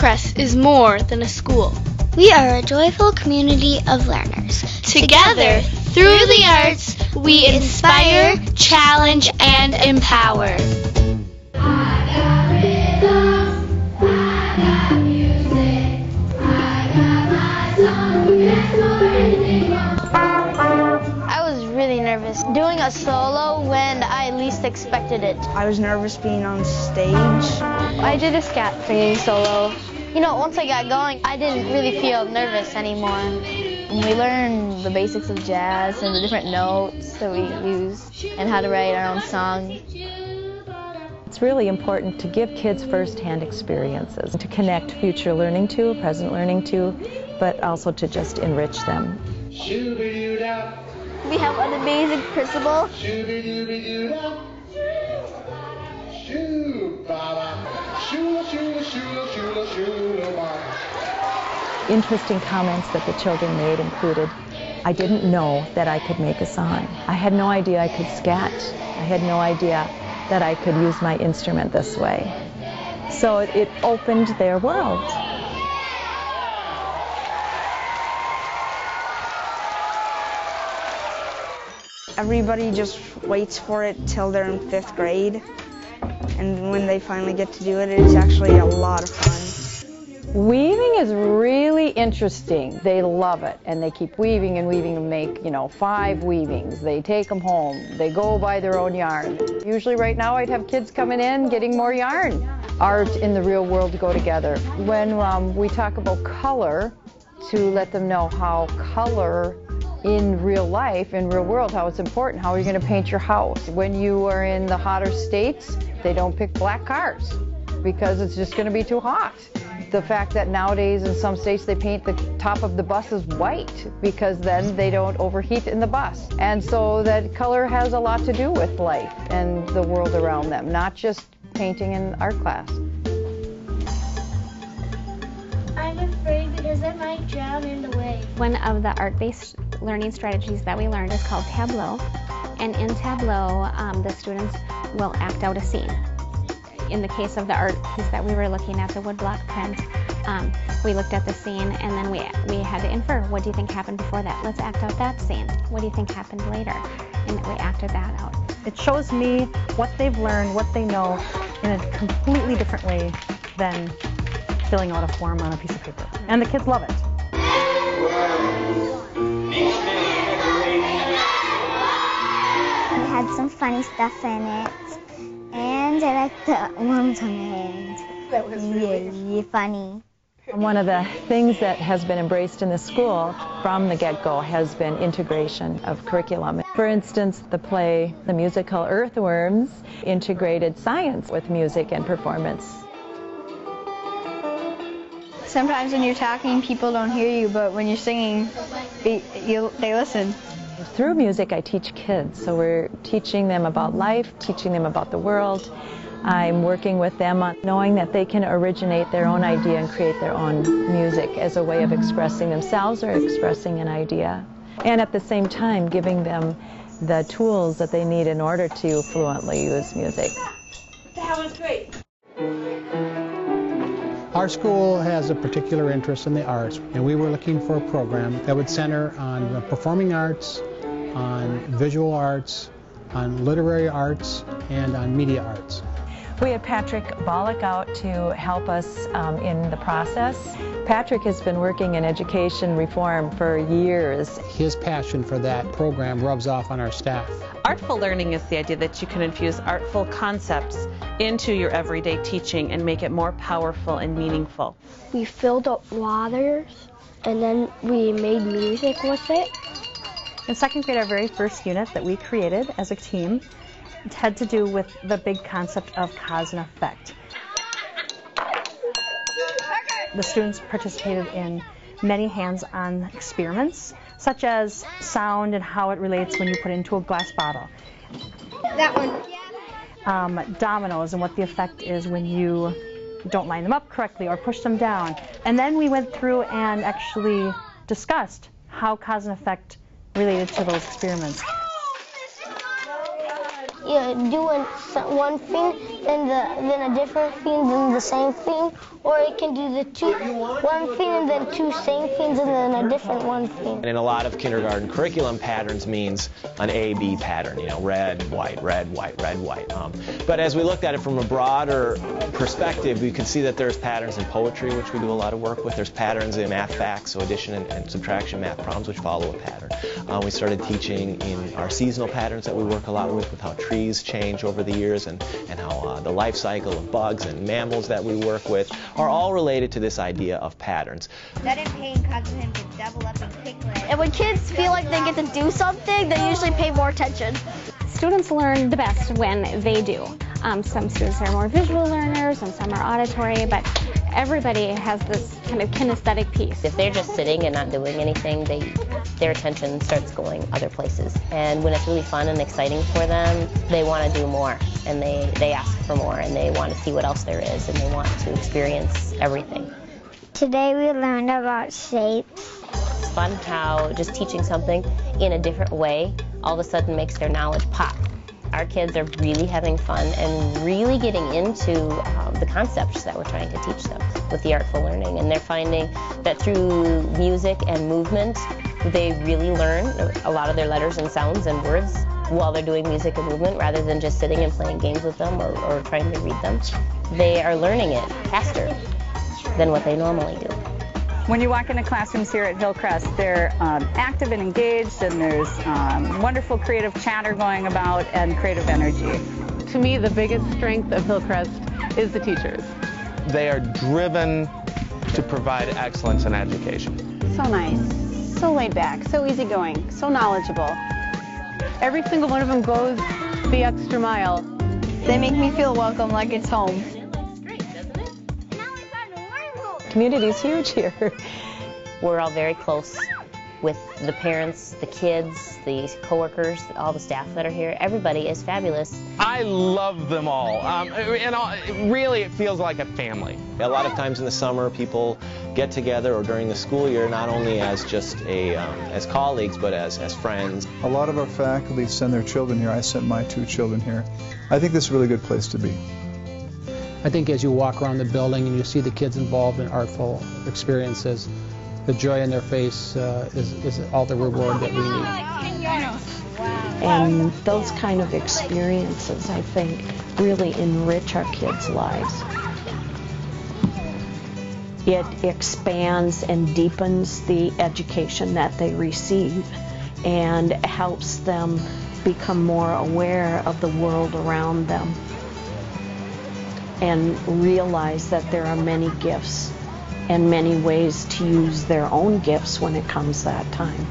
Hillcrest is more than a school. We are a joyful community of learners. Together, through the arts, we inspire, challenge, and empower. I was really nervous doing a solo when I least expected it. I was nervous being on stage. I did a scat singing solo. You know, once I got going, I didn't really feel nervous anymore. We learned the basics of jazz and the different notes that we use and how to write our own song. It's really important to give kids first-hand experiences, to connect future learning to, present learning to, but also to just enrich them. We have an amazing principal. Interesting comments that the children made included, I didn't know that I could make a song. I had no idea I could scat. I had no idea that I could use my instrument this way. So it opened their world. Everybody just waits for it till they're in 5th grade. And when they finally get to do it, it's actually a lot of fun. Weaving is really interesting. They love it, and they keep weaving and weaving and make, 5 weavings. They take them home. They go buy their own yarn. Usually right now I'd have kids coming in getting more yarn. Art and the real world go together. When we talk about color, to let them know how color in real life, in real world, how it's important. How are you going to paint your house? When you are in the hotter states, they don't pick black cars because it's just going to be too hot. The fact that nowadays in some states they paint the top of the buses white because then they don't overheat in the bus. And so that color has a lot to do with life and the world around them, not just painting in art class. I'm afraid because I might drown in the way. One of the art-based learning strategies that we learned is called Tableau. And in Tableau, the students will act out a scene. In the case of the art piece that we were looking at, the woodblock print, we looked at the scene and then we had to infer, what do you think happened before that? Let's act out that scene. What do you think happened later? And we acted that out. It shows me what they've learned, what they know, in a completely different way than filling out a form on a piece of paper. And the kids love it. It had some funny stuff in it. And I like the worms on the hand. That was really funny. One of the things that has been embraced in the school from the get-go has been integration of curriculum. For instance, the play, the musical Earthworms, integrated science with music and performance. Sometimes when you're talking, people don't hear you, but when you're singing, they listen. Through music, I teach kids, so we're teaching them about life, teaching them about the world. I'm working with them on knowing that they can originate their own idea and create their own music as a way of expressing themselves or expressing an idea. And at the same time, giving them the tools that they need in order to fluently use music. That was great. Our school has a particular interest in the arts, and we were looking for a program that would center on performing arts, on visual arts, on literary arts, and on media arts. We had Patrick Bollock out to help us in the process. Patrick has been working in education reform for years. His passion for that program rubs off on our staff. Artful learning is the idea that you can infuse artful concepts into your everyday teaching and make it more powerful and meaningful. We filled up waters and then we made music with it. In 2nd grade, our very first unit that we created as a team, it had to do with the big concept of cause and effect. The students participated in many hands-on experiments, such as sound and how it relates when you put it into a glass bottle. That one. Dominoes and what the effect is when you don't line them up correctly or push them down. And then we went through and actually discussed how cause and effect related to those experiments. doing one thing, then a different thing, then the same thing, or it can do one thing and then two same things and then a different one thing. And in a lot of kindergarten curriculum, patterns means an A-B pattern, red, white, red, white, red, white. But as we looked at it from a broader perspective, we can see that there's patterns in poetry, which we do a lot of work with. There's patterns in math facts, so addition and subtraction math problems, which follow a pattern. We started teaching in our seasonal patterns that we work a lot with how trees change over the years and how the life cycle of bugs and mammals that we work with are all related to this idea of patterns. Sudden pain causes him to double up and kick legs. And when kids feel like they get to do something, they usually pay more attention. Students learn the best when they do. Some students are more visual learners and some are auditory, but everybody has this kind of kinesthetic piece. If they're just sitting and not doing anything, their attention starts going other places. And when it's really fun and exciting for them, they want to do more, and they ask for more, and they want to see what else there is, and they want to experience everything. Today we learned about shapes. It's fun how just teaching something in a different way all of a sudden makes their knowledge pop. Our kids are really having fun and really getting into the concepts that we're trying to teach them with the Artful Learning. And they're finding that through music and movement, they really learn a lot of their letters and sounds and words while they're doing music and movement, rather than just sitting and playing games with them or trying to read them. They are learning it faster than what they normally do. When you walk into classrooms here at Hillcrest, they're active and engaged, and there's wonderful creative chatter going about and creative energy. To me, the biggest strength of Hillcrest is the teachers. They are driven to provide excellence in education. So nice, so laid back, so easygoing, so knowledgeable. Every single one of them goes the extra mile. They make me feel welcome like it's home. Community's huge here. We're all very close with the parents, the kids, the coworkers, all the staff that are here. Everybody is fabulous. I love them all. Really, it feels like a family. A lot of times in the summer, people get together, or during the school year, not only as just as colleagues, but as friends. A lot of our faculty send their children here. I sent my 2 children here. I think this is a really good place to be. I think as you walk around the building and you see the kids involved in artful experiences, the joy in their face is all the reward that we need. And those kind of experiences, I think, really enrich our kids' lives. It expands and deepens the education that they receive and helps them become more aware of the world around them and realize that there are many gifts and many ways to use their own gifts when it comes that time.